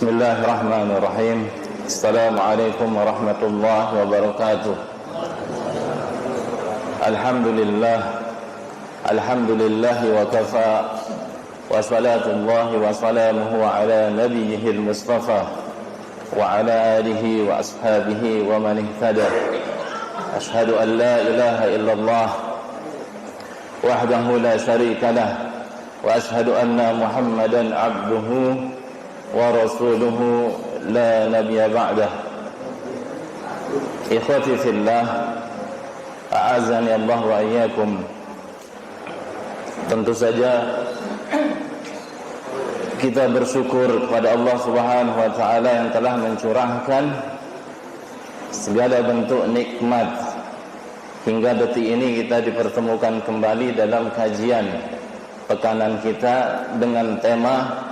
Bismillahirrahmanirrahim. Assalamualaikum warahmatullahi wabarakatuh. Alhamdulillahi wa kafa, wa salatullahi wa salamuhu ala nabiyyihil mustafa wa ala alihi wa ashabihi wa man ihtada. Ashhadu an la ilaha illallah wahdahu la syarika lah, wa ashhadu anna Muhammadan abduhu wa rasuluhu la nabiyya ba'dah. Ikhwati fillah, a'azani Allah wa iyyakum. Tentu saja kita bersyukur kepada Allah Subhanahu wa taala yang telah mencurahkan segala bentuk nikmat hingga detik ini kita dipertemukan kembali dalam kajian pekanan kita dengan tema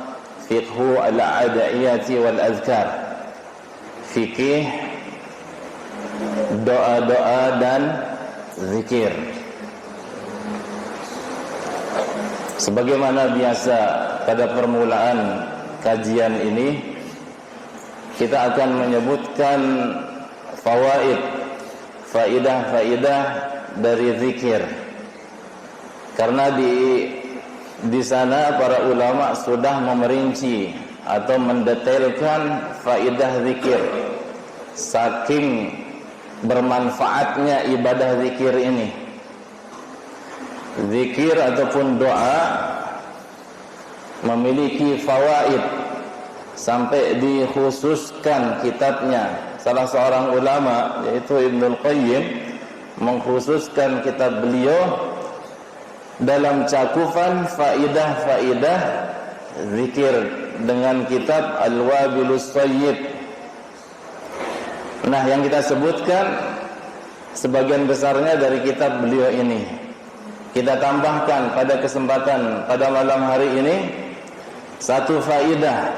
Fiqhu al-ada'iyati wal-azkar, fikih doa-doa dan zikir. Sebagaimana biasa pada permulaan kajian ini, kita akan menyebutkan faidah-faidah dari zikir. Karena di sana para ulama sudah memerinci atau mendetailkan faidah zikir. Saking bermanfaatnya ibadah zikir ini. Zikir ataupun doa memiliki fawaid sampai dikhususkan kitabnya salah seorang ulama, yaitu Ibnul Qayyim, mengkhususkan kitab beliau dalam cakupan faidah-faidah zikir dengan kitab Al-Wabilus Thayyib. Nah, yang kita sebutkan sebagian besarnya dari kitab beliau ini. Kita tambahkan pada kesempatan pada malam hari ini satu faidah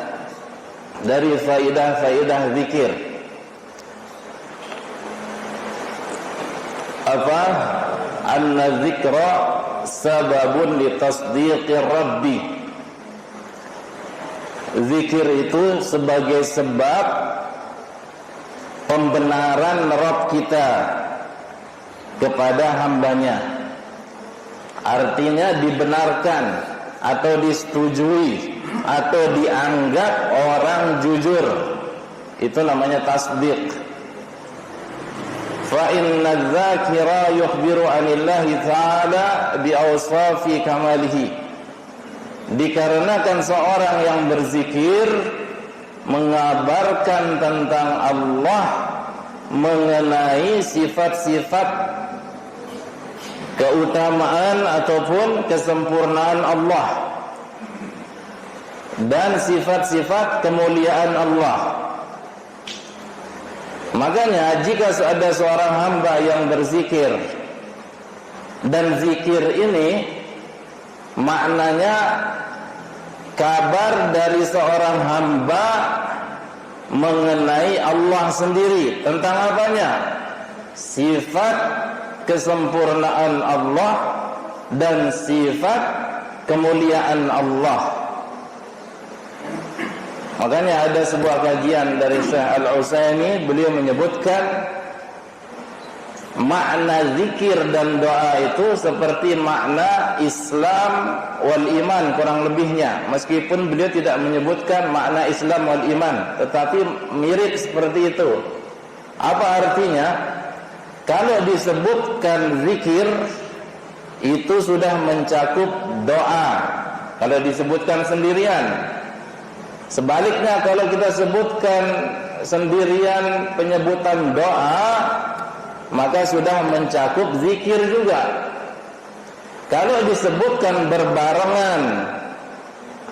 dari faidah-faidah zikir. Apa? Anna dzikra sababun li tasdiqir rabbi. Zikir itu sebagai sebab pembenaran Rabb kita kepada hambanya. Artinya dibenarkan atau disetujui atau dianggap orang jujur. Itu namanya tasdiq. Fa inna dzakira yukhbiru 'anillahi ta'ala bi awsafi kamalihi. Dikarenakan seorang yang berzikir mengabarkan tentang Allah, mengenai sifat-sifat keutamaan ataupun kesempurnaan Allah dan sifat-sifat kemuliaan Allah. Makanya jika ada seorang hamba yang berzikir, dan zikir ini maknanya kabar dari seorang hamba mengenai Allah sendiri. Tentang apanya? Sifat kesempurnaan Allah dan sifat kemuliaan Allah. Makanya ada sebuah kajian dari Syekh Al-Utsaimin, beliau menyebutkan makna zikir dan doa itu seperti makna Islam wal iman kurang lebihnya. Meskipun beliau tidak menyebutkan makna Islam wal iman, tetapi mirip seperti itu. Apa artinya? Kalau disebutkan zikir itu sudah mencakup doa. Kalau disebutkan sendirian. Sebaliknya kalau kita sebutkan sendirian penyebutan doa, maka sudah mencakup zikir juga. Kalau disebutkan berbarengan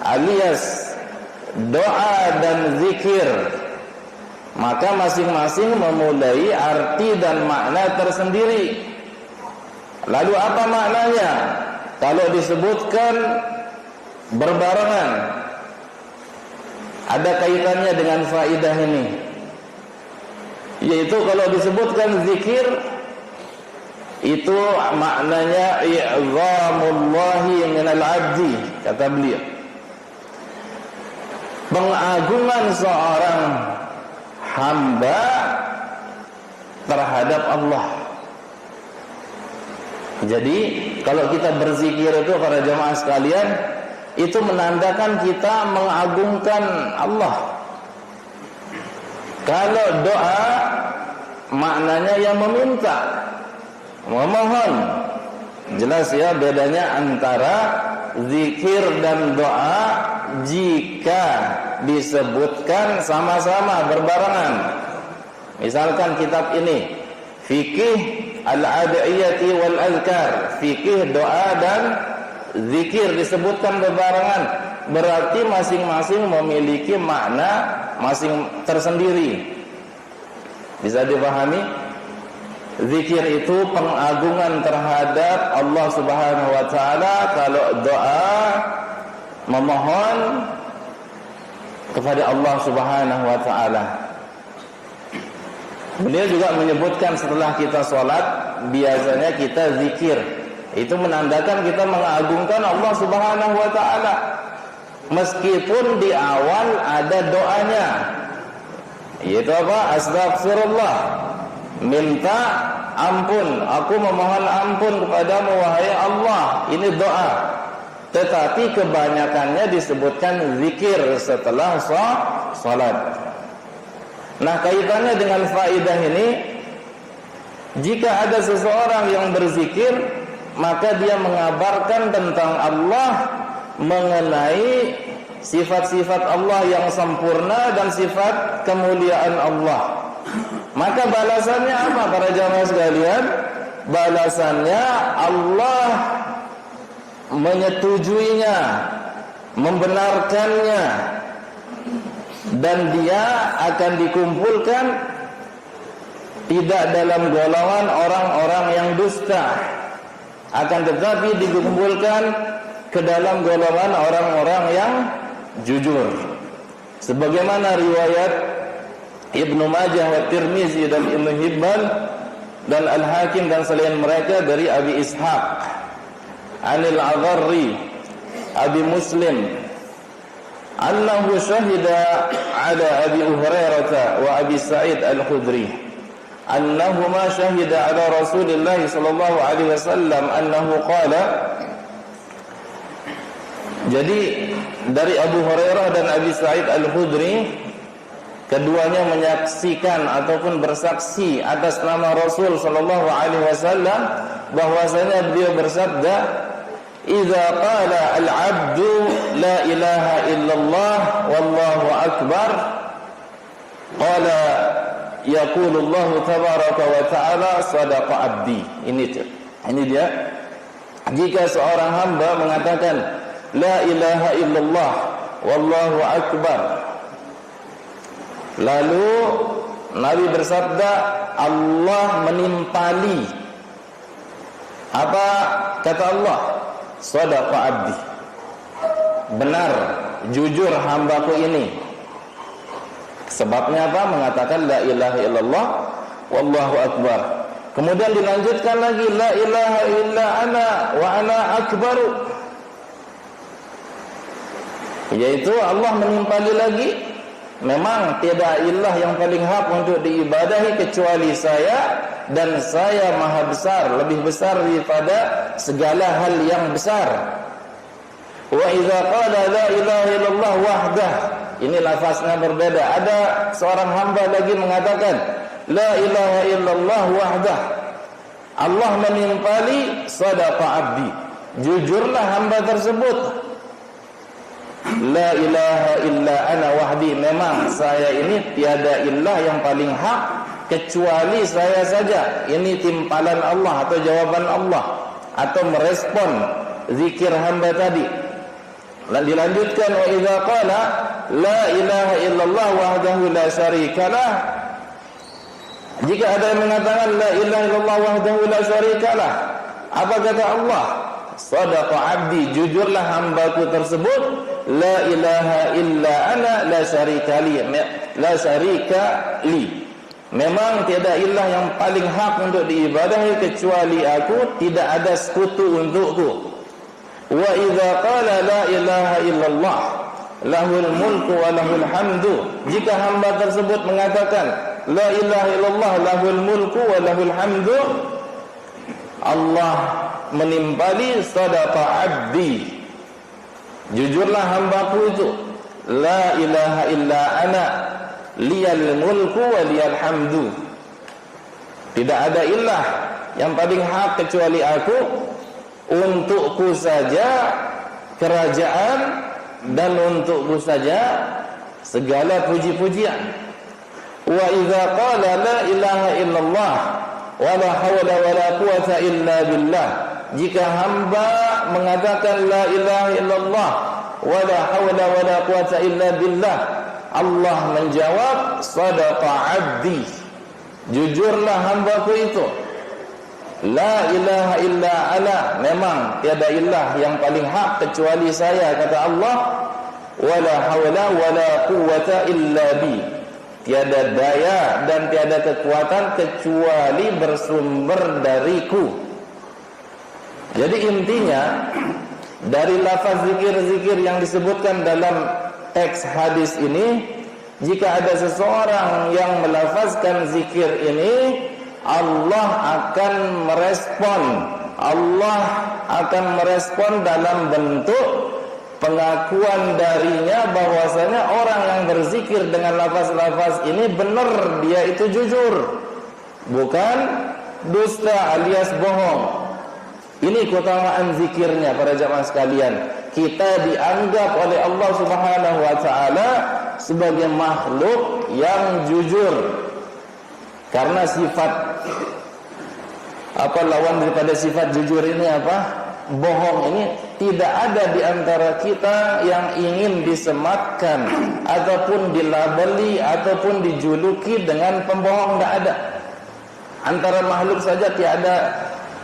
alias doa dan zikir, maka masing-masing memulai arti dan makna tersendiri. Lalu apa maknanya? Kalau disebutkan berbarengan, ada kaitannya dengan faidah ini, yaitu kalau disebutkan zikir itu maknanya i'zamullahi minal abdi, kata beliau. pengagungan seorang hamba terhadap Allah. Jadi kalau kita berzikir itu para jemaah sekalian, itu menandakan kita mengagungkan Allah. Kalau doa maknanya yang meminta, memohon. Jelas ya bedanya antara zikir dan doa jika disebutkan sama-sama berbarengan. Misalkan kitab ini Fikih Al-Adiyati wal Azkar, fikih doa dan zikir disebutkan berbarengan, berarti masing-masing memiliki makna masing tersendiri. Bisa dipahami? Zikir itu pengagungan terhadap Allah Subhanahu wa taala, kalau doa memohon kepada Allah Subhanahu wa taala. Beliau juga menyebutkan setelah kita sholat biasanya kita zikir. Itu menandakan kita mengagungkan Allah Subhanahu wa taala. Meskipun di awal ada doanya, yaitu apa? Astaghfirullah, minta ampun, aku memohon ampun kepadamu wahai Allah. Ini doa. Tetapi kebanyakannya disebutkan zikir setelah sholat. Nah, kaitannya dengan faidah ini, jika ada seseorang yang berzikir, maka dia mengabarkan tentang Allah, mengenai sifat-sifat Allah yang sempurna dan sifat kemuliaan Allah. Maka balasannya apa para jamaah sekalian? Balasannya Allah menyetujuinya, membenarkannya, dan dia akan dikumpulkan tidak dalam golongan orang-orang yang dusta, akan tetapi dikumpulkan ke dalam golongan orang-orang yang jujur. Sebagaimana riwayat Ibnu Majah wa Tirmizi dan Ibnu Hibban dan Al-Hakim dan selain mereka dari Abi Ishaq Anil Agharri Abi Muslim annahu syahida ala Abi Hurairah wa Abi Sa'id Al-Khudri annahuma syahida ala Rasulillah sallallahu alaihi wasallam annahu qala. Jadi dari Abu Hurairah dan Abi Sa'id Al-Khudri, keduanya menyaksikan ataupun bersaksi atas nama Rasul sallallahu alaihi wasallam bahwasanya beliau bersabda, "Idza qala al-'abdu la ilaha illallah wallahu akbar, qala yaqulullahu tabaraka wa ta'ala sadaqa abdi." Ini dia. Jika seorang hamba mengatakan la ilaha illallah wallahu akbar, lalu Nabi bersabda, Allah menimpali. Apa kata Allah? Sadaqa abdi, benar, jujur hambaku ini. Sebabnya apa? Mengatakan la ilaha illallah wallahu akbar. Kemudian dilanjutkan lagi, la ilaha illa ana wa ana akbaru, yaitu Allah menimpali lagi, memang tiada ilah yang paling hak untuk diibadahi kecuali saya, dan saya maha besar, lebih besar daripada segala hal yang besar. Wa idza qala la ilaha illallah wahdah, ini lafaznya berbeda. Ada seorang hamba lagi mengatakan la ilaha illallah wahdah, Allah menimpali sadaqa abdi, jujurlah hamba tersebut. La ilaha illa ana wahdi, memang saya ini tiada ilah yang paling hak kecuali saya saja. Ini timpalan Allah atau jawaban Allah atau merespon zikir hamba tadi. Lalu dilanjutkan, wa idza qala la ilaha illallah wahdahu la syarikalah, jika ada yang mengatakan la ilaha illallah wahdahu la syarikalah, apa kata Allah? Sadaqa abdi, jujurlah hambaku tersebut. La ilaha illa ana la syarika li, la syarika li, memang tiada ilah yang paling hak untuk diibadahi kecuali aku, tidak ada sekutu untukku. Wa idza qala la ilaha illallah, lahul mulku wa lahul hamdu. Jika hamba tersebut mengatakan la ilaha illallah lahul mulku wa lahul hamdu, Allah menimpali sadaqa abdi, jujurlah hambaku itu, la ilaha illa ana liyal mulku wa liyal hamdu, tidak ada ilah yang paling hak kecuali aku, untukku saja kerajaan dan untukku saja segala puji-pujian. Wa idza qala la ilaha illallah wa la hawla wa la quwata illa billah, jika hamba mengatakan la ilaha illallah wa la hawla wa la quwata illa billah, Allah menjawab sadaqa abdi, jujurlah hambaku itu, la ilaha illa ana, memang tiada ilah yang paling hak kecuali saya, kata Allah, wala hawla wala quwwata illa bi, tiada daya dan tiada kekuatan kecuali bersumber dariku. Jadi intinya dari lafaz zikir-zikir yang disebutkan dalam teks hadis ini, jika ada seseorang yang melafazkan zikir ini, Allah akan merespon. Allah akan merespon dalam bentuk pengakuan darinya bahwasanya orang yang berzikir dengan lafaz-lafaz ini benar, dia itu jujur, bukan dusta alias bohong. Ini keutamaan zikirnya para jamaah sekalian. Kita dianggap oleh Allah Subhanahu wa taala sebagai makhluk yang jujur. Karena sifat lawan daripada sifat jujur ini apa? Bohong ini tidak ada di antara kita yang ingin disematkan ataupun dilabeli ataupun dijuluki dengan pembohong, tidak ada. Antara makhluk saja tiada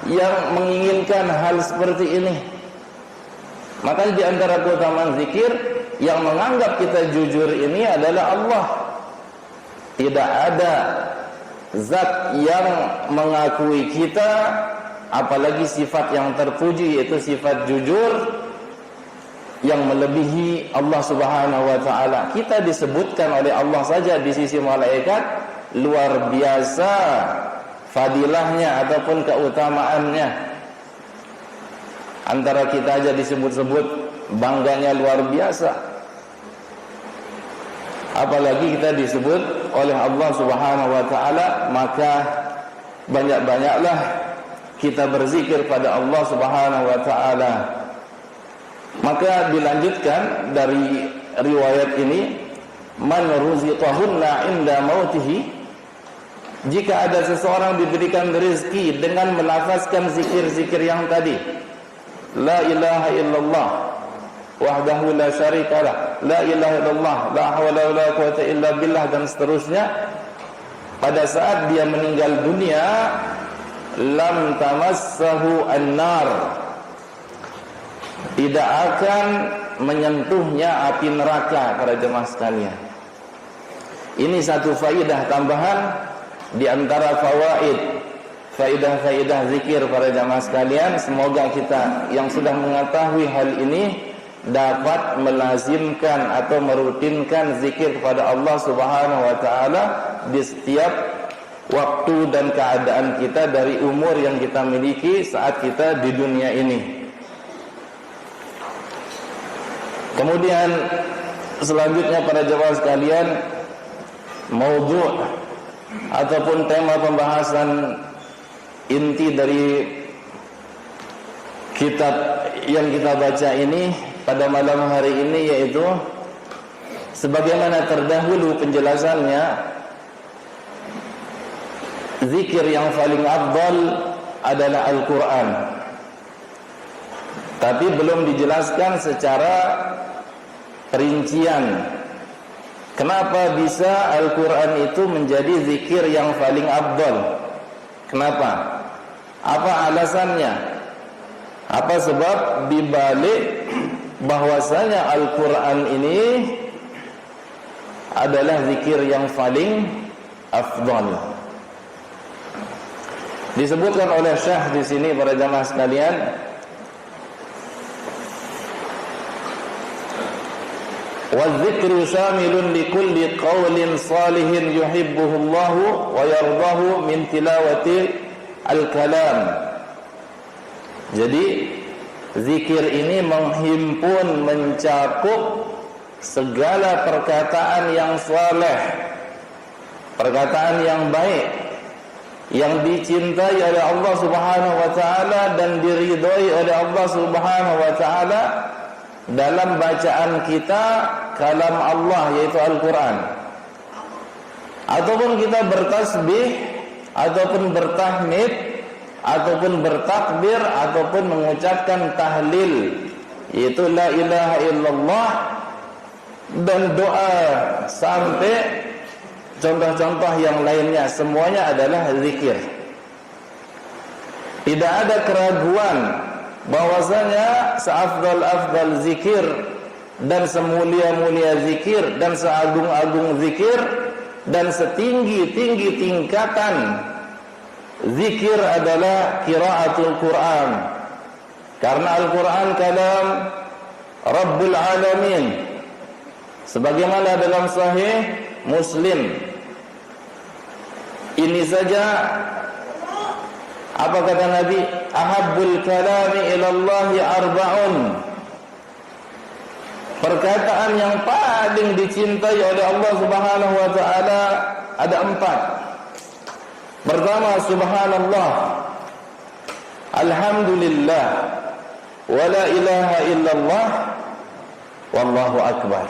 yang menginginkan hal seperti ini. Makanya di antara keutamaan zikir, yang menganggap kita jujur ini adalah Allah. Tidak ada zat yang mengakui kita, apalagi sifat yang terpuji, yaitu sifat jujur, yang melebihi Allah Subhanahu wa taala. Kita disebutkan oleh Allah saja di sisi malaikat luar biasa fadilahnya ataupun keutamaannya. Antara kita aja disebut-sebut bangganya luar biasa, apalagi kita disebut oleh Allah Subhanahu wa taala. Maka banyak-banyaklah kita berzikir pada Allah Subhanahu wa taala. Maka dilanjutkan dari riwayat ini, man ruziqahunna inda mautihi, jika ada seseorang diberikan rezeki dengan melafazkan zikir-zikir yang tadi, la ilaha illallah wahdahu la syarikalah, la ilaha illallah, la hawla wa la quwwata illa billah, dan seterusnya, pada saat dia meninggal dunia, lam tamassahu an-nar, tidak akan menyentuhnya api neraka. Para jemaah sekalian, ini satu faidah tambahan di antara faidah zikir para jamaah sekalian. Semoga kita yang sudah mengetahui hal ini dapat melazimkan atau merutinkan zikir kepada Allah Subhanahu wa taala di setiap waktu dan keadaan kita dari umur yang kita miliki saat kita di dunia ini. Kemudian selanjutnya para jamaah sekalian, maudhu' ataupun tema pembahasan inti dari kitab yang kita baca ini pada malam hari ini, yaitu sebagaimana terdahulu penjelasannya, zikir yang paling afdal adalah Al-Quran. Tapi belum dijelaskan secara perincian kenapa bisa Al-Quran itu menjadi zikir yang paling afdal. Kenapa? Apa alasannya? Apa sebab dibalik bahwasanya Al-Quran ini adalah zikir yang paling afdal? Disebutkan oleh Syekh di sini para jamaah sekalian, Wadzikru syamilun likulli qaulin salihin yuhibbuhu Allahu wa yardahu min tilawati al-kalam. Jadi zikir ini menghimpun, mencakup segala perkataan yang saleh, perkataan yang baik, yang dicintai oleh Allah Subhanahu wa taala dan diridhai oleh Allah Subhanahu wa taala dalam bacaan kita kalam Allah, yaitu Al-Qur'an. Ataupun kita bertasbih, ataupun bertahmid, ataupun bertakbir, ataupun mengucapkan tahlil, yaitu la ilaha illallah, dan doa sampai contoh-contoh yang lainnya, semuanya adalah zikir. Tidak ada keraguan bahwasanya seafdal-afdal zikir dan semulia-mulia zikir dan seagung-agung zikir dan setinggi-tinggi tingkatan zikir adalah qiraatul Quran. Karena Al-Quran kalam Rabbul Alamin, sebagaimana dalam Sahih Muslim. Ini saja apa kata Nabi, ahabbul kalami ilallahi arba'un, perkataan yang paling dicintai oleh Allah Subhanahu wa taala ada 4. Pertama, subhanallah, alhamdulillah, wa la ilaha illallah, wallahu akbar.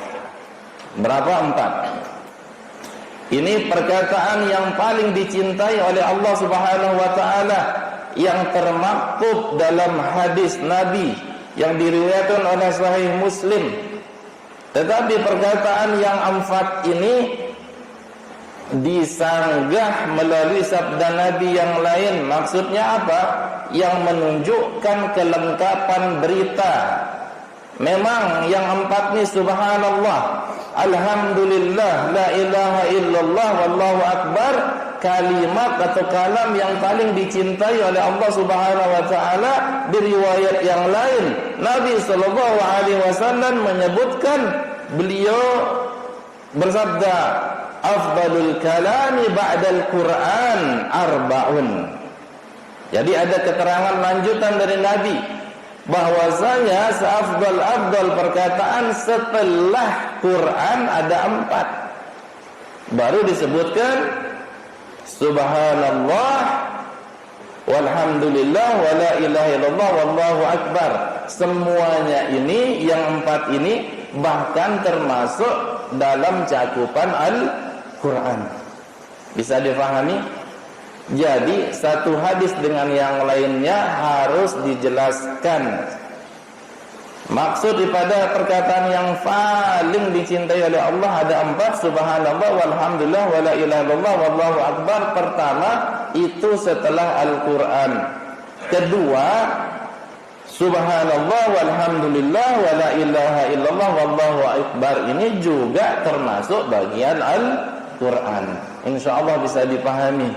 Berapa? 4. Ini perkataan yang paling dicintai oleh Allah Subhanahu wa taala, yang termaktub dalam hadis Nabi yang diriwayatkan oleh Sahih Muslim. Tetapi perkataan yang 4 ini disanggah melalui sabda Nabi yang lain. Maksudnya apa? Yang menunjukkan kelengkapan berita. Memang yang 4 ini subhanallah, alhamdulillah, la ilaha illallah, wallahu akbar, kalimat atau kalam yang paling dicintai oleh Allah Subhanahu wa taala. Di riwayat yang lain Nabi sallallahu alaihi wasallam menyebutkan, beliau bersabda, afdalul kalami ba'dal Quran arba'un. Jadi ada keterangan lanjutan dari Nabi bahwasanya seafdal-afdal perkataan setelah Quran ada 4. Baru disebutkan subhanallah, walhamdulillah, wa la ilaha illallah, wallahu akbar. Semuanya ini, yang 4 ini bahkan termasuk dalam cakupan Al-Quran. Bisa difahami? Jadi satu hadis dengan yang lainnya harus dijelaskan. Maksud daripada perkataan yang paling dicintai oleh Allah ada 4, subhanallah, walhamdulillah, wa la ilaha illallah, wallahu akbar. Pertama itu setelah Al-Quran. Kedua, subhanallah, walhamdulillah, wa la ilaha illallah, wallahu akbar. Ini juga termasuk bagian Al-Quran. InsyaAllah bisa dipahami.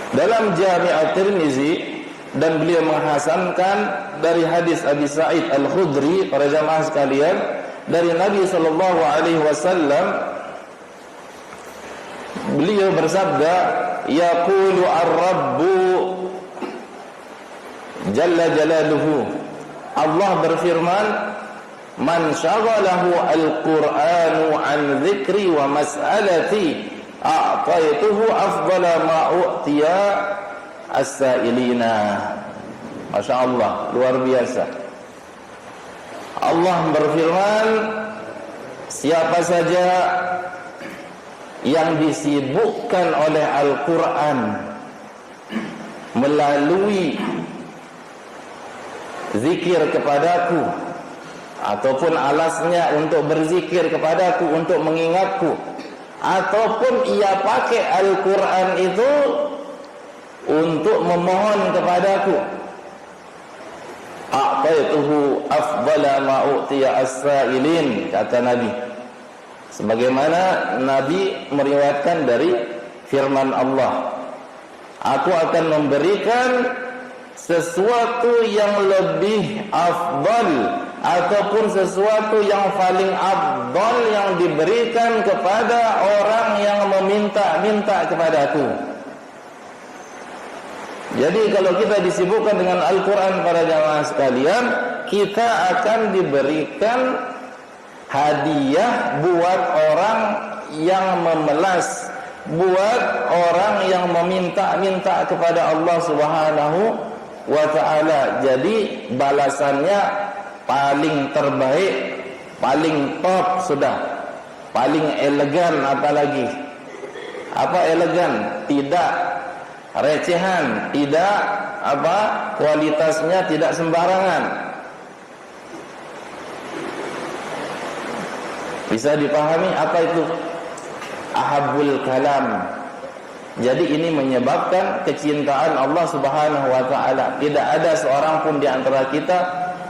Dalam Jami' At-Tirmizi, dan beliau menghasankan dari hadis Abi Sa'id Al-Khudri, para jamaah sekalian, dari Nabi sallallahu alaihi wasallam, beliau bersabda, yaqulu ar-rabbu jalla jalaluhu, Allah berfirman, man syaghalahu al-Qur'anu an dzikri wa mas'alati a'taituhu afdala ma u'tiya as-sa'ilina. Masya Allah, luar biasa. Allah berfirman, siapa saja yang disibukkan oleh Al-Quran melalui zikir kepadaku, ataupun alasnya untuk berzikir kepadaku, untuk mengingatku, ataupun ia pakai Al-Quran itu untuk memohon kepadaku, a'taituhu afdala ma u'tiya as-sa'ilin, kata Nabi. Sebagaimana Nabi meriwayatkan dari firman Allah, aku akan memberikan sesuatu yang lebih afdal ataupun sesuatu yang paling afdal yang diberikan kepada orang yang meminta-minta kepadaku. Jadi kalau kita disibukkan dengan Al-Quran para jamaah sekalian, kita akan diberikan hadiah buat orang yang memelas, buat orang yang meminta-minta kepada Allah Subhanahu wa ta'ala. Jadi balasannya paling terbaik, paling top sudah, paling elegan. Apalagi apa elegan? Tidak recehan, tidak kualitasnya tidak sembarangan. Bisa dipahami apa itu ahabul kalam. Jadi ini menyebabkan kecintaan Allah Subhanahu wa ta'ala. Tidak ada seorang pun di antara kita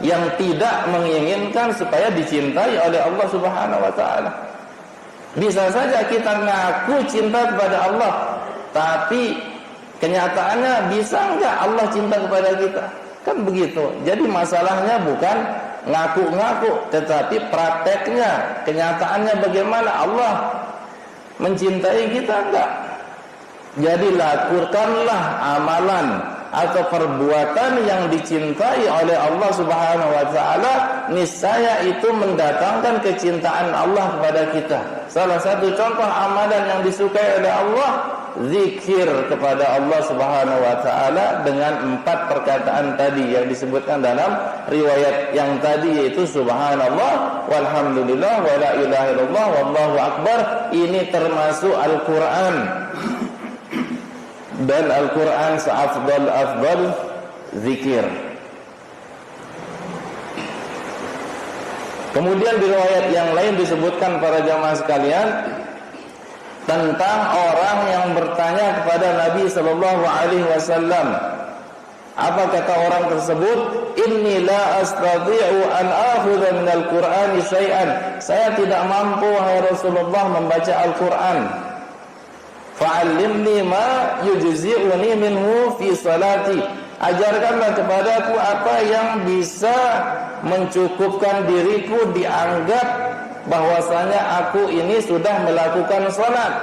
yang tidak menginginkan supaya dicintai oleh Allah Subhanahu wa ta'ala. Bisa saja kita ngaku cinta kepada Allah, tapi kenyataannya bisa enggak Allah cinta kepada kita? Kan begitu. Jadi masalahnya bukan ngaku-ngaku, tetapi prakteknya, kenyataannya bagaimana Allah mencintai kita enggak? Jadi lakukanlah amalan atau perbuatan yang dicintai oleh Allah Subhanahu wa ta'ala, niscaya itu mendatangkan kecintaan Allah kepada kita. Salah satu contoh amalan yang disukai oleh Allah, zikir kepada Allah Subhanahu wa ta'ala dengan 4 perkataan tadi yang disebutkan dalam riwayat yang tadi, yaitu subhanallah walhamdulillah wala ilaha illallah wallahu akbar. Ini termasuk Al-Quran, dan Al-Quran seafdal zikir. Kemudian di riwayat yang lain disebutkan para jamaah sekalian tentang orang yang bertanya kepada Nabi sallallahu alaihi wasallam. Apa kata orang tersebut? Inni la astati'u an akhudha min al-Qur'ani syai'an. Saya tidak mampu wahai Rasulullah membaca Al-Quran. Fa'allimni ma yujzi'uni minhu fi salati. Ajarkanlah kepadaku apa yang bisa mencukupkan diriku, dianggap bahwasanya aku ini sudah melakukan salat.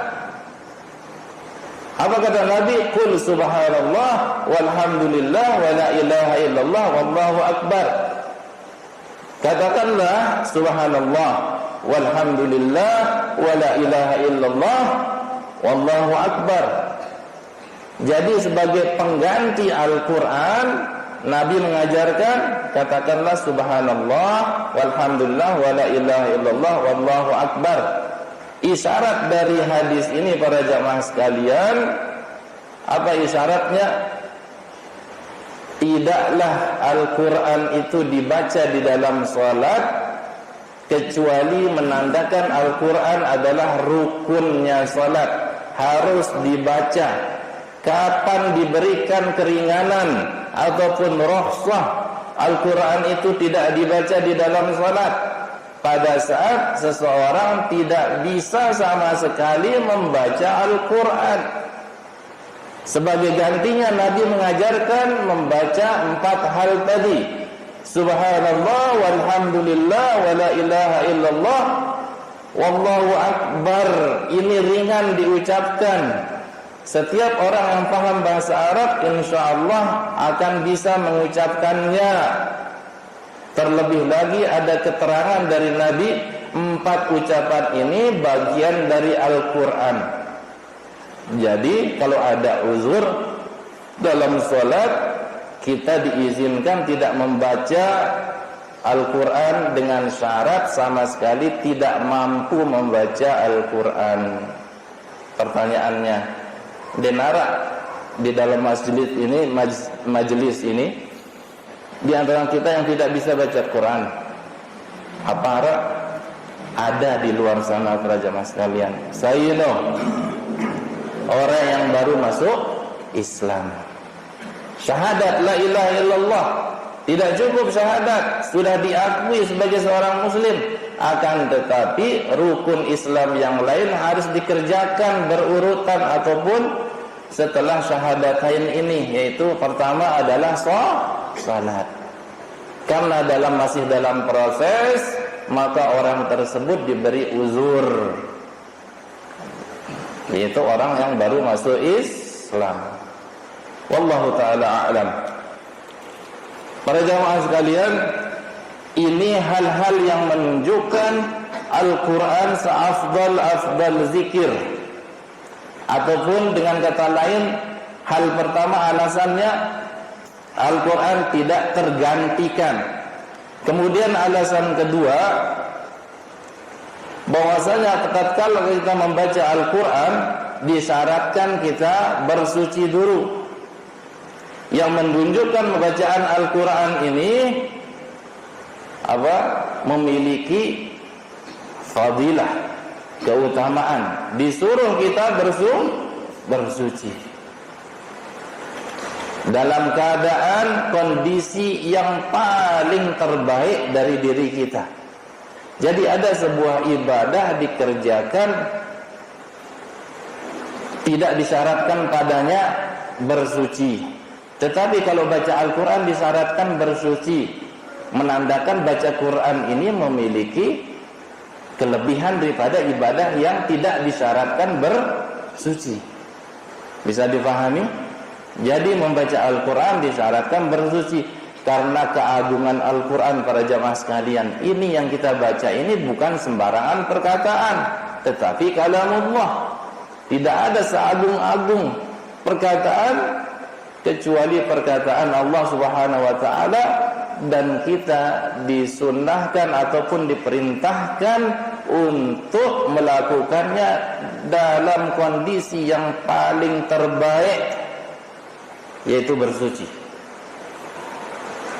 Apa kata Nabi? Qul subhanallah walhamdulillah wa la ilaha illallah wallahu akbar. Katakanlah subhanallah walhamdulillah wa la ilaha illallah wallahu akbar. Jadi sebagai pengganti Al-Quran, Nabi mengajarkan katakanlah subhanallah walhamdulillah wa la ilaha illallah wallahu akbar. Isyarat dari hadis ini para jamaah sekalian, apa isyaratnya? Tidaklah Al-Quran itu dibaca di dalam salat kecuali menandakan Al-Quran adalah rukunnya salat, harus dibaca. Kapan diberikan keringanan ataupun rukhsah Al-Quran itu tidak dibaca di dalam salat? Pada saat seseorang tidak bisa sama sekali membaca Al-Quran. Sebagai gantinya Nabi mengajarkan membaca 4 hal tadi. Subhanallah walhamdulillah wa la ilaha illallah wallahu akbar. Ini ringan diucapkan. Setiap orang yang paham bahasa Arab insyaallah akan bisa mengucapkannya. Terlebih lagi ada keterangan dari Nabi, 4 ucapan ini bagian dari Al-Quran. Jadi kalau ada uzur dalam sholat, kita diizinkan tidak membaca Al-Quran dengan syarat sama sekali tidak mampu membaca Al-Quran. Pertanyaannya, denara di dalam majelis ini di antara kita yang tidak bisa baca Quran, apa ada di luar sana para jamaah sekalian? Saya orang yang baru masuk Islam, syahadat la ilaha illallah, tidak cukup syahadat, sudah diakui sebagai seorang muslim, akan tetapi rukun Islam yang lain harus dikerjakan berurutan ataupun setelah syahadatain ini, yaitu pertama adalah salat. Karena masih dalam proses, maka orang tersebut diberi uzur, yaitu orang yang baru masuk Islam. Wallahu ta'ala a'lam. Para jamaah sekalian, ini hal-hal yang menunjukkan Al-Quran seafdal zikir. Ataupun dengan kata lain, hal pertama alasannya Al-Quran tidak tergantikan. Kemudian alasan kedua, bahwasanya tatkala kita membaca Al-Quran disyaratkan kita bersuci dulu. Yang menunjukkan bacaan Al-Quran ini memiliki fadilah, keutamaan. Disuruh kita bersuci dalam keadaan kondisi yang paling terbaik dari diri kita. Jadi ada sebuah ibadah dikerjakan tidak disyaratkan padanya bersuci, tetapi kalau baca Al-Quran disyaratkan bersuci, menandakan baca Quran ini memiliki kelebihan daripada ibadah yang tidak disyaratkan bersuci. Bisa dipahami? Jadi membaca Al-Quran disyaratkan bersuci karena keagungan Al-Quran. Para jamaah sekalian, ini yang kita baca ini bukan sembarangan perkataan, tetapi kalamullah. Tidak ada seagung-agung perkataan kecuali perkataan Allah Subhanahu wa ta'ala, dan kita disunnahkan ataupun diperintahkan untuk melakukannya dalam kondisi yang paling terbaik, yaitu bersuci.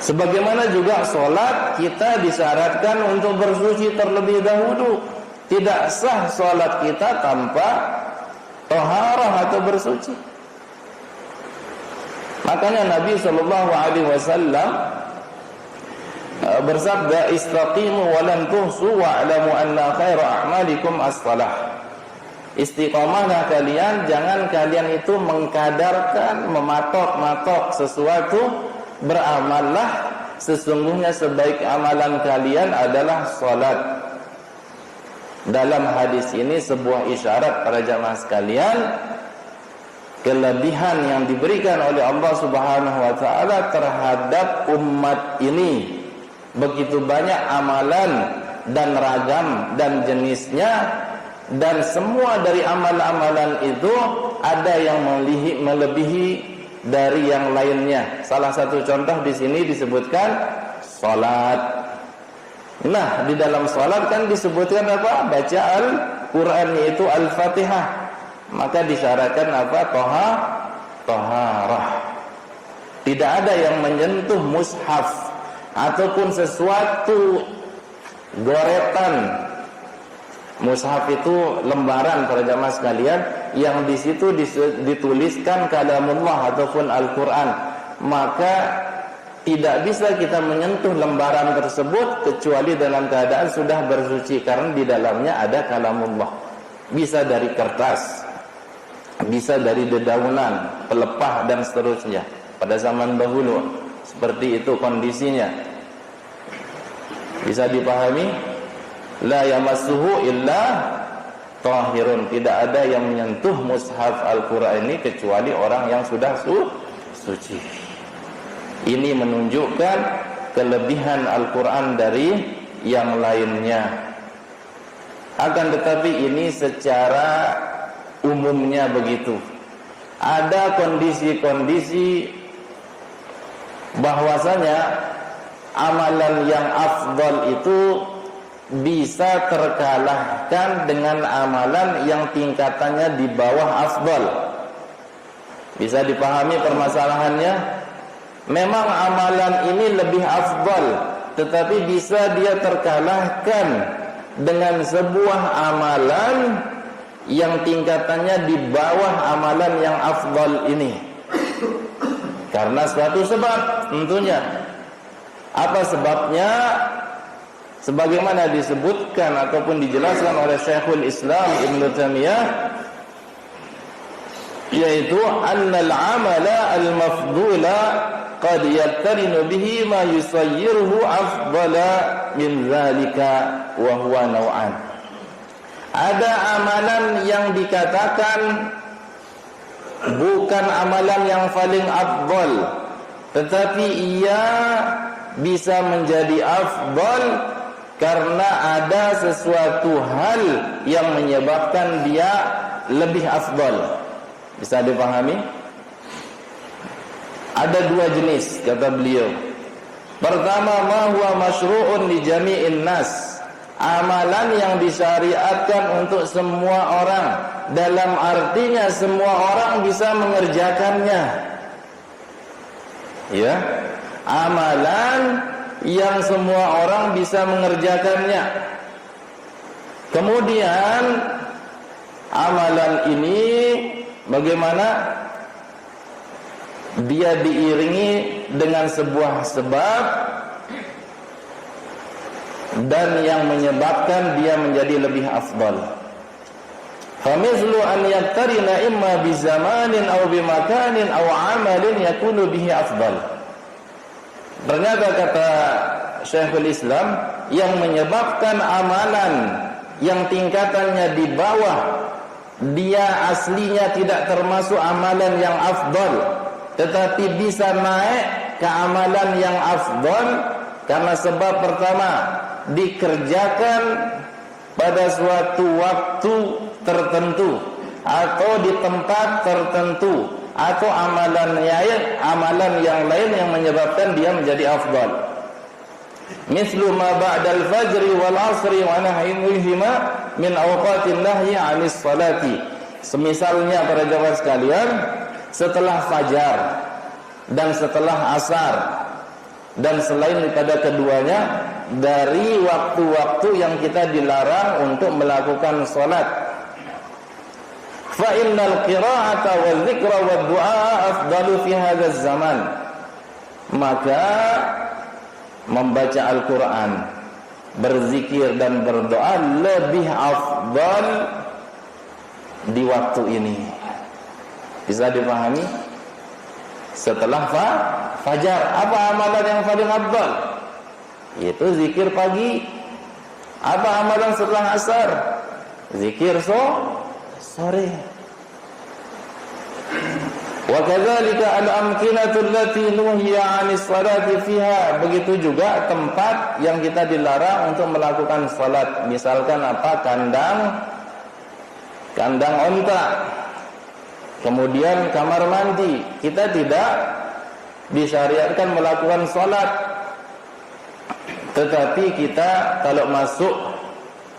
Sebagaimana juga sholat, kita disyaratkan untuk bersuci terlebih dahulu. Tidak sah sholat kita tanpa taharah atau bersuci. Makanya Nabi SAW bersabda, istaqimu wa lan tuhsu wa'lamu anna khaira a'malikum as-salah. Istiqamahlah kalian, jangan kalian itu mengkadarkan, mematok-matok sesuatu, beramallah, sesungguhnya sebaik amalan kalian adalah salat. Dalam hadis ini sebuah isyarat para jamaah sekalian, kelebihan yang diberikan oleh Allah Subhanahu wa ta'ala terhadap umat ini. Begitu banyak amalan dan ragam dan jenisnya, dan semua dari amalan-amalan itu ada yang melebihi dari yang lainnya. Salah satu contoh di sini disebutkan salat. Nah, di dalam salat kan disebutkan apa? Baca Al-Quran, yaitu Al-Fatihah. Maka disyaratkan apa? Taharah. Tidak ada yang menyentuh mushaf ataupun sesuatu goretan. Mushaf itu lembaran para jamaah sekalian yang di situ dituliskan kalamullah ataupun Al-Quran. Maka tidak bisa kita menyentuh lembaran tersebut kecuali dalam keadaan sudah bersuci, karena di dalamnya ada kalamullah. Bisa dari kertas, bisa dari dedaunan, pelepah dan seterusnya. Pada zaman dahulu seperti itu kondisinya. Bisa dipahami? La yamassuhu illa tahirun. Tidak ada yang menyentuh mushaf Al-Quran ini kecuali orang yang sudah suci. Ini menunjukkan kelebihan Al-Quran dari yang lainnya. Akan tetapi ini secara umumnya begitu. Ada kondisi-kondisi bahwasanya amalan yang afdal itu bisa terkalahkan dengan amalan yang tingkatannya di bawah afdal. Bisa dipahami permasalahannya? Memang amalan ini lebih afdal, tetapi bisa dia terkalahkan dengan sebuah amalan yang tingkatannya di bawah amalan yang afdal ini. Karena suatu sebab tentunya. Apa sebabnya? Sebagaimana disebutkan ataupun dijelaskan oleh Syekhul Islam Ibnu Taimiyah, yaitu annal amala al-mafdula qad yaqtarinu bihi ma yusayyiruhu afdala min zalika wa huwa naw'an. Ada amalan yang dikatakan bukan amalan yang paling afdal, tetapi ia bisa menjadi afdal karena ada sesuatu hal yang menyebabkan dia lebih afdal. Bisa dipahami? Ada dua jenis, kata beliau. Pertama, ma huwa masyru'un li jami'in nas. Amalan yang disyariatkan untuk semua orang, dalam artinya semua orang bisa mengerjakannya. Ya, amalan yang semua orang bisa mengerjakannya. Kemudian amalan ini bagaimana? Dia diiringi dengan sebuah sebab dan yang menyebabkan dia menjadi lebih afdal. Famithlu an yaqtarina imma bi zamanin aw bi makanin aw amalin yakunu bihi afdal. Ternyata kata Syekhul Islam, yang menyebabkan amalan yang tingkatannya di bawah, dia aslinya tidak termasuk amalan yang afdal, tetapi bisa naik ke amalan yang afdal karena sebab pertama, dikerjakan pada suatu waktu tertentu atau di tempat tertentu, atau amalan yang lain yang menyebabkan dia menjadi afdal. Mislu ma ba'dal fajri wal asri wa nahwihima min awqatin nahyi 'anis salati. Semisalnya para jamaah sekalian, setelah fajar dan setelah asar dan selain daripada keduanya dari waktu-waktu yang kita dilarang untuk melakukan salat. Fa innal qira'ata wal dzikra wad du'a afdalu fi hadzal zaman. Maka membaca Al-Qur'an, berzikir dan berdoa lebih afdal di waktu ini. Bisa dipahami? Setelah fajar, apa amalan yang paling afdal? Yaitu zikir pagi. Apa amalan setelah asar? Zikir sore. Wa kadzalika al-amkinatu allati nuhiya 'anis salati fiha. Begitu juga tempat yang kita dilarang untuk melakukan salat. Misalkan apa? Kandang onta. Kemudian kamar mandi. Kita tidak disyariatkan melakukan salat. Tetapi kita kalau masuk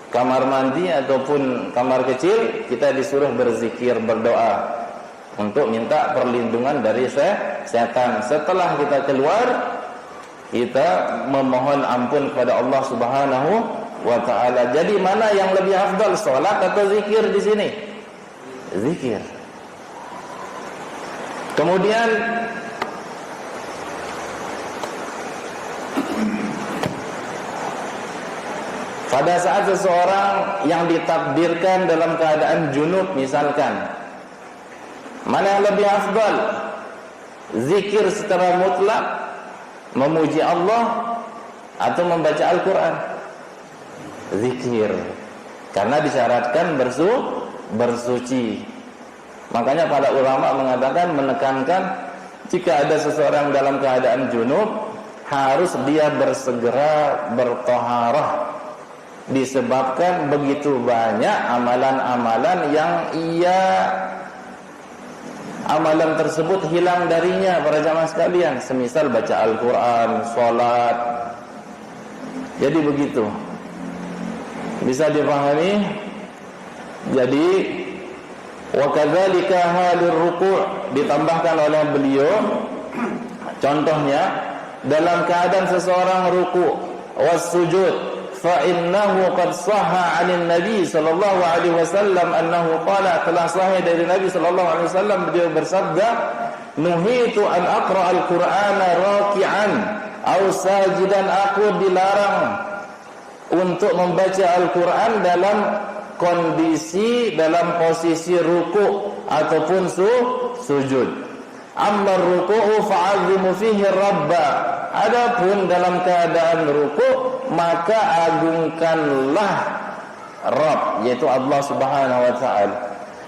kamar mandi ataupun kamar kecil, kita disuruh berzikir, berdoa untuk minta perlindungan dari setan. Setelah kita keluar, kita memohon ampun kepada Allah Subhanahu wa taala. Jadi mana yang lebih afdal, salat atau zikir di sini? Zikir. Kemudian pada saat seseorang yang ditakdirkan dalam keadaan junub misalkan, mana yang lebih afdal? Zikir secara mutlak, memuji Allah, atau membaca Al-Quran? Zikir, karena disyaratkan bersuci. Makanya para ulama mengatakan, menekankan jika ada seseorang dalam keadaan junub, harus dia bersegera bertoharah, disebabkan begitu banyak amalan-amalan yang amalan tersebut hilang darinya para jamaah sekalian. Semisal baca Al-Quran, sholat. Jadi begitu. Bisa dipahami? Jadi wa kadzalika halur ruku', ditambahkan oleh beliau contohnya dalam keadaan seseorang ruku' was sujud, fa innahu qad sahha 'anil nabi sallallahu alaihi wasallam annahu qala, telah sahih dari Nabi sallallahu alaihi wasallam beliau bersabda, nuhitu an aqra al-Qur'ana raki'an aw sajidan, aku dilarang untuk membaca Al-Quran dalam posisi ruku' ataupun sujud. Amma ruku'u fa'azimu fihi rabba. Adapun dalam keadaan ruku' maka agungkanlah Rabb, yaitu Allah Subhanahu wa taala.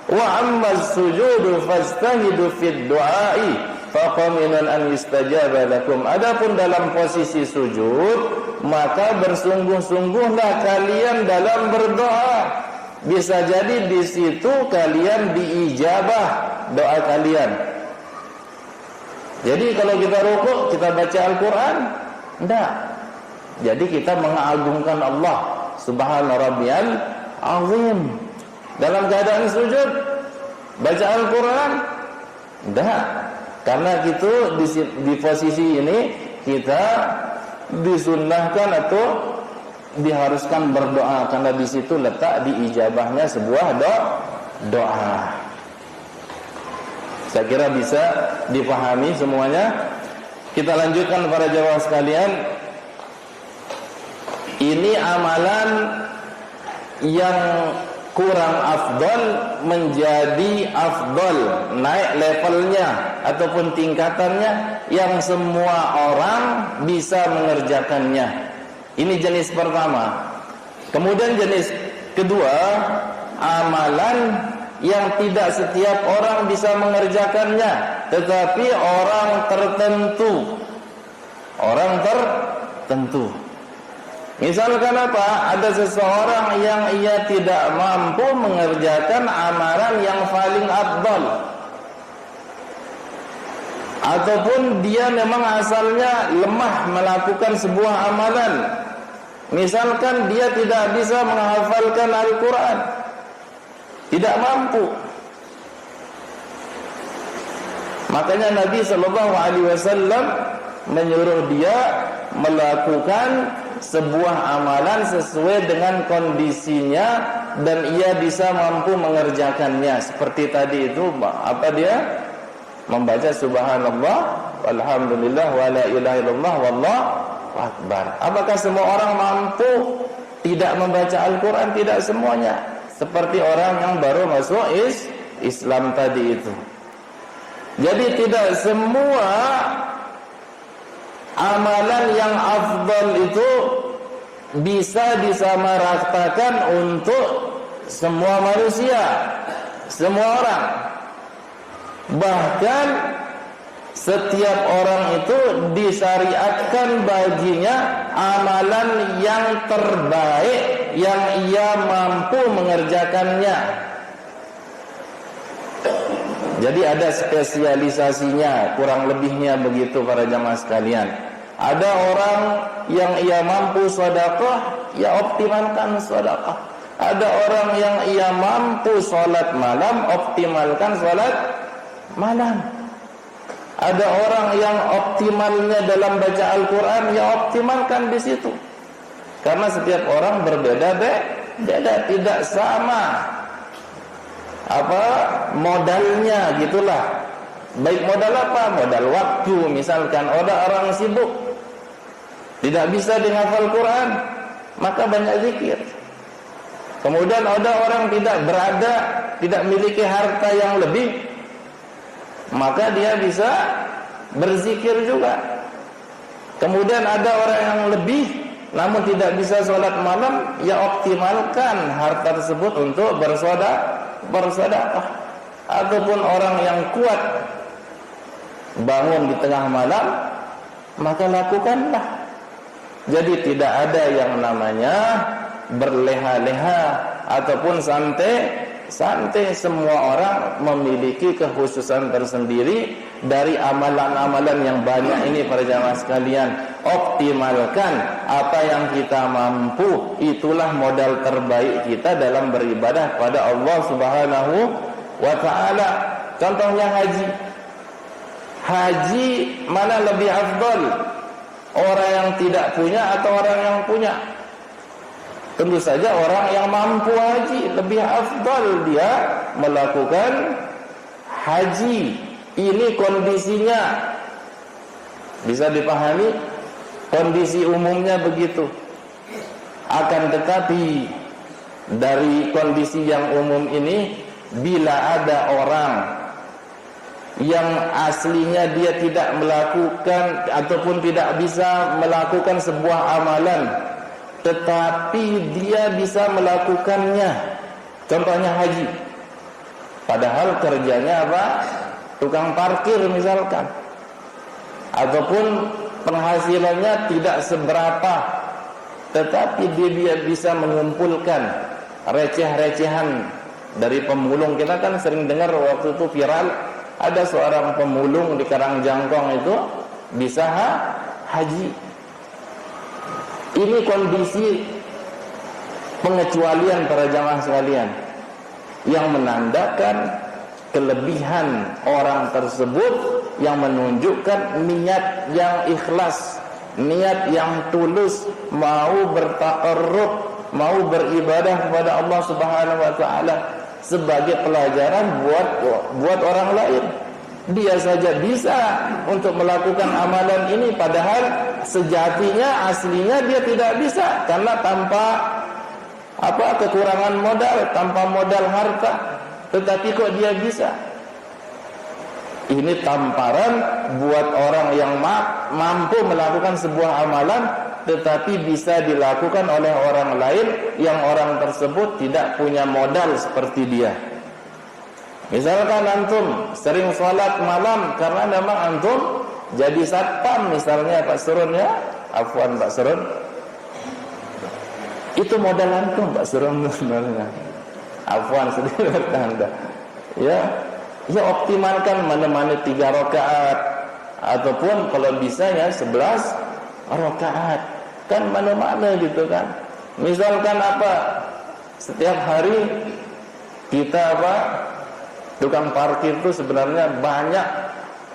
Wa amma sujudu fastahidu fid du'ai faqaminun an yustajaba lakum. Adapun dalam posisi sujud maka bersungguh-sungguhlah kalian dalam berdoa. Bisa jadi di situ kalian diijabah doa kalian. Jadi kalau kita rukuk, kita baca Al-Quran, enggak. Jadi kita mengagungkan Allah Subhana Rabbiyal Azim. Dalam keadaan sujud, baca Al-Quran, enggak. Karena itu di posisi ini kita disunnahkan atau diharuskan berdoa, karena di situ letak diijabahnya sebuah doa. Saya kira bisa dipahami semuanya. Kita lanjutkan para jamaah sekalian. Ini amalan yang kurang afdal menjadi afdal, naik levelnya ataupun tingkatannya, yang semua orang bisa mengerjakannya. Ini jenis pertama. Kemudian jenis kedua, amalan yang tidak setiap orang bisa mengerjakannya, tetapi orang tertentu. Orang tertentu. Misalkan apa? Ada seseorang yang ia tidak mampu mengerjakan amalan yang paling afdal, ataupun dia memang asalnya lemah melakukan sebuah amalan. Misalkan dia tidak bisa menghafalkan Al-Quran, tidak mampu. Makanya Nabi SAW menyuruh dia melakukan sebuah amalan sesuai dengan kondisinya dan ia bisa mampu mengerjakannya. Seperti tadi itu, apa dia? Membaca subhanallah walhamdulillah wala ilaha illallah wallahu akbar. Apakah semua orang mampu tidak membaca Al-Quran? Tidak semuanya. Seperti orang yang baru masuk Islam tadi itu. Jadi tidak semua amalan yang afdal itu bisa disamaratakan untuk semua manusia, semua orang. Bahkan setiap orang itu disyariatkan baginya amalan yang terbaik yang ia mampu mengerjakannya. Jadi ada spesialisasinya, kurang lebihnya begitu para jamaah sekalian. Ada orang yang ia mampu sedekah, ya optimalkan sedekah. Ada orang yang ia mampu sholat malam, optimalkan sholat malam. Ada orang yang optimalnya dalam baca Al-Quran, ya optimalkan di situ. Karena setiap orang berbeda-beda, tidak sama modalnya, gitulah. Baik modal apa? Modal waktu. Misalkan ada orang sibuk, tidak bisa menghafal Quran, maka banyak zikir. Kemudian ada orang tidak berada, tidak memiliki harta yang lebih, maka dia bisa berzikir juga. Kemudian ada orang yang lebih namun tidak bisa sholat malam, ya optimalkan harta tersebut untuk bersedekah. Ataupun orang yang kuat bangun di tengah malam, maka lakukanlah. Jadi tidak ada yang namanya berleha-leha ataupun santai. Semua orang memiliki kekhususan tersendiri dari amalan-amalan yang banyak ini para jamaah sekalian. Optimalkan apa yang kita mampu, itulah modal terbaik kita dalam beribadah pada Allah Subhanahu wa ta'ala. Contohnya haji. Haji mana lebih afdal? Orang yang tidak punya atau orang yang punya? Tentu saja orang yang mampu haji lebih afdal dia melakukan haji. Ini kondisinya bisa dipahami, kondisi umumnya begitu. Akan tetapi dari kondisi yang umum ini bila ada orang yang aslinya dia tidak melakukan ataupun tidak bisa melakukan sebuah amalan, tetapi dia bisa melakukannya, contohnya haji, padahal kerjanya apa? Tukang parkir misalkan, ataupun penghasilannya tidak seberapa, tetapi dia bisa mengumpulkan receh-recehan dari pemulung. Kita kan sering dengar waktu itu viral, ada seorang pemulung di Karangjangkong itu bisa haji. Ini kondisi pengecualian para jamaah sekalian yang menandakan kelebihan orang tersebut, yang menunjukkan niat yang ikhlas, niat yang tulus, mau bertaqarrub, mau beribadah kepada Allah Subhanahu wa taala sebagai pelajaran buat orang lain. Dia saja bisa untuk melakukan amalan ini, padahal sejatinya aslinya dia tidak bisa karena tanpa kekurangan modal, tanpa modal harta, tetapi kok dia bisa. Ini tamparan buat orang yang mampu melakukan sebuah amalan tetapi bisa dilakukan oleh orang lain yang orang tersebut tidak punya modal seperti dia. Misalkan antum sering sholat malam karena memang antum jadi satpam misalnya, Pak Surun ya, afwan Pak Surun, itu modal antum Pak Surun sebenarnya. Afwan sedikit bertanda. Ya optimalkan mana-mana 3 rakaat ataupun kalau bisa ya 11 rakaat. Kan mana-mana gitu kan. Misalkan setiap hari kita tukang parkir itu sebenarnya banyak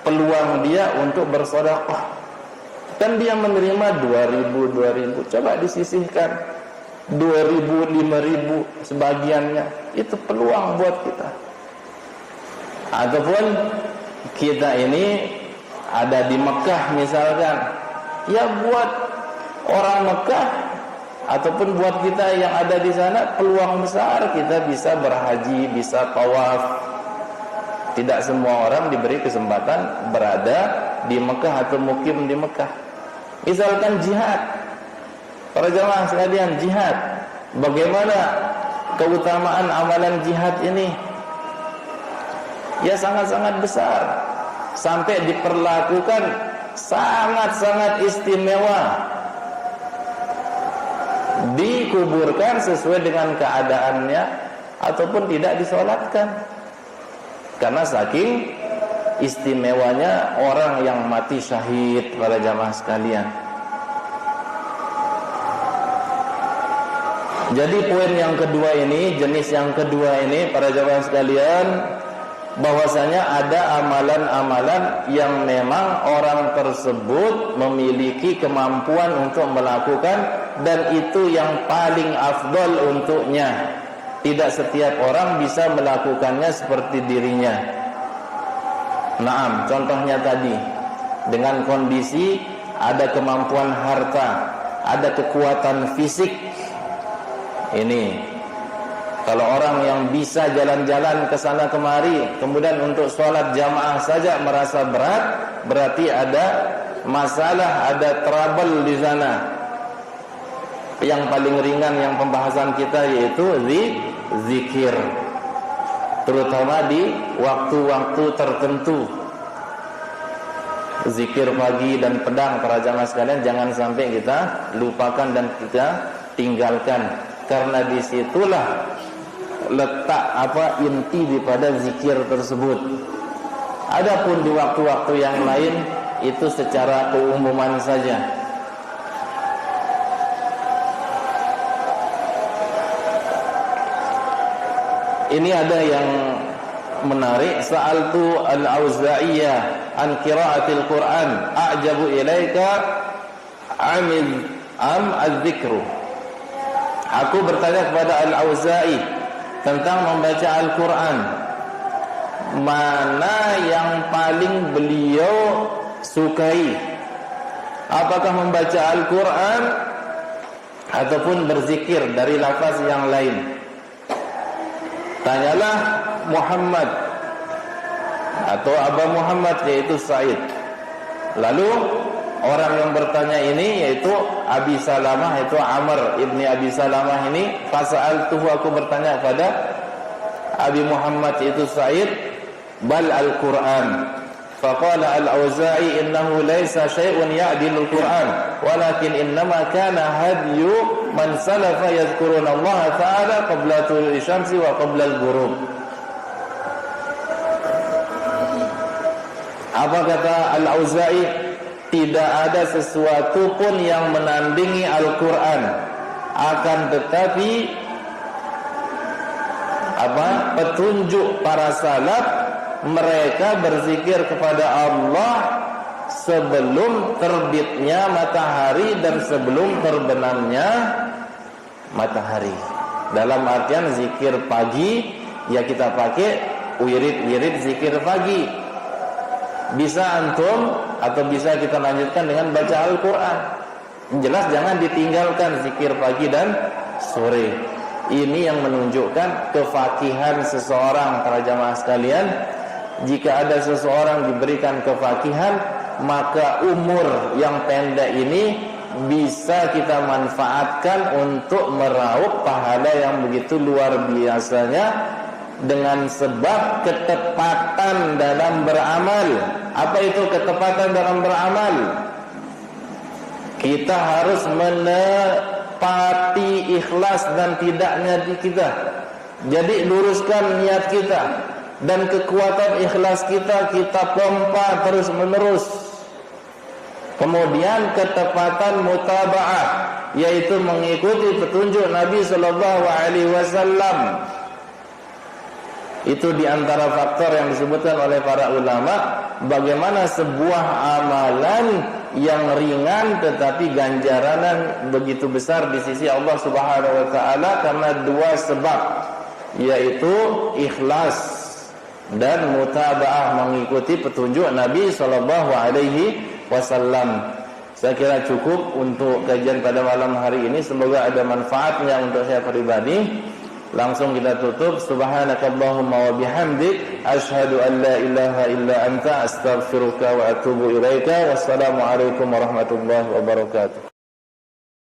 peluang dia untuk bersedekah. Kan dia menerima 2.000, coba disisihkan 2.000, 5.000 sebagiannya. Itu peluang buat kita. Ataupun kita ini ada di Mekah misalkan, ya buat orang Mekah ataupun buat kita yang ada di sana peluang besar kita bisa berhaji, bisa tawaf. Tidak semua orang diberi kesempatan berada di Mekah atau mukim di Mekah. Misalkan jihad, para jamaah sekalian, jihad, bagaimana keutamaan amalan jihad ini? Ya sangat-sangat besar, sampai diperlakukan sangat-sangat istimewa, dikuburkan sesuai dengan keadaannya ataupun tidak disolatkan, karena saking istimewanya orang yang mati syahid, para jamaah sekalian. Jadi poin yang kedua ini, jenis yang kedua ini, para jamaah sekalian, bahwasanya ada amalan-amalan yang memang orang tersebut memiliki kemampuan untuk melakukan, dan itu yang paling afdol untuknya. Tidak setiap orang bisa melakukannya seperti dirinya. Naam, contohnya tadi, dengan kondisi ada kemampuan harta, ada kekuatan fisik. Ini kalau orang yang bisa jalan-jalan ke sana kemari, kemudian untuk sholat jamaah saja merasa berat, berarti ada masalah, ada trouble di sana. Yang paling ringan yang pembahasan kita yaitu zikir, terutama di waktu-waktu tertentu. Zikir pagi dan pedang, para jamaah sekalian, jangan sampai kita lupakan dan kita tinggalkan, karena disitulah letak inti daripada zikir tersebut. Adapun di waktu-waktu yang lain itu secara keumuman saja. Ini ada yang menarik, sa'altu al-Auza'iyah an qira'atil Qur'an a'jabu ilaika am az-zikru. Aku bertanya kepada Al-Auza'i tentang membaca Al-Quran, mana yang paling beliau sukai, apakah membaca Al-Quran ataupun berzikir dari lafaz yang lain? Tanyalah Muhammad atau Aba Muhammad, yaitu Sa'id. Lalu orang yang bertanya ini yaitu Abi Salamah, yaitu Amr ibni Abi Salamah ini, fasa'altuhu, aku bertanya kepada Abi Muhammad yaitu Sa'id, bal al-Quran. Faqala al-Auza'i innahu laysa syai'un ya'dilu al-Quran, walakin innama kana hadyu man salafa yadhkuruna Allah ta'ala qabla tulu'i syamsi wa qabla al-ghurub. Apa kata al-Auza'i? Tidak ada sesuatu pun yang menandingi Al-Quran, akan tetapi petunjuk para salaf, mereka berzikir kepada Allah sebelum terbitnya matahari dan sebelum terbenamnya matahari. Dalam artian zikir pagi, ya kita pakai wirid-wirid zikir pagi. Bisa antum atau bisa kita lanjutkan dengan baca Al-Quran. Jelas jangan ditinggalkan zikir pagi dan sore. Ini yang menunjukkan kefakihan seseorang, para jamaah sekalian. Jika ada seseorang diberikan kefakihan, maka umur yang pendek ini bisa kita manfaatkan untuk meraup pahala yang begitu luar biasanya dengan sebab ketepatan dalam beramal. Apa itu ketepatan dalam beramal? Kita harus menepati ikhlas dan tidaknya di kita. Jadi luruskan niat kita, dan kekuatan ikhlas kita pompa terus menerus. Kemudian ketepatan mutaba'ah, yaitu mengikuti petunjuk Nabi sallallahu alaihi wasallam. Itu diantara faktor yang disebutkan oleh para ulama, bagaimana sebuah amalan yang ringan tetapi ganjaran begitu besar di sisi Allah Subhanahu wa taala karena dua sebab, yaitu ikhlas dan mutaba'ah, mengikuti petunjuk Nabi sallallahu alaihi wasallam. Saya kira cukup untuk kajian pada malam hari ini. Semoga ada manfaatnya untuk saya pribadi. Langsung kita tutup. Subhanakallahumma wa bihamdik, asyhadu an la ilaha illa anta, astaghfiruka wa atubu ilaika. Wassalamualaikum warahmatullahi wabarakatuh.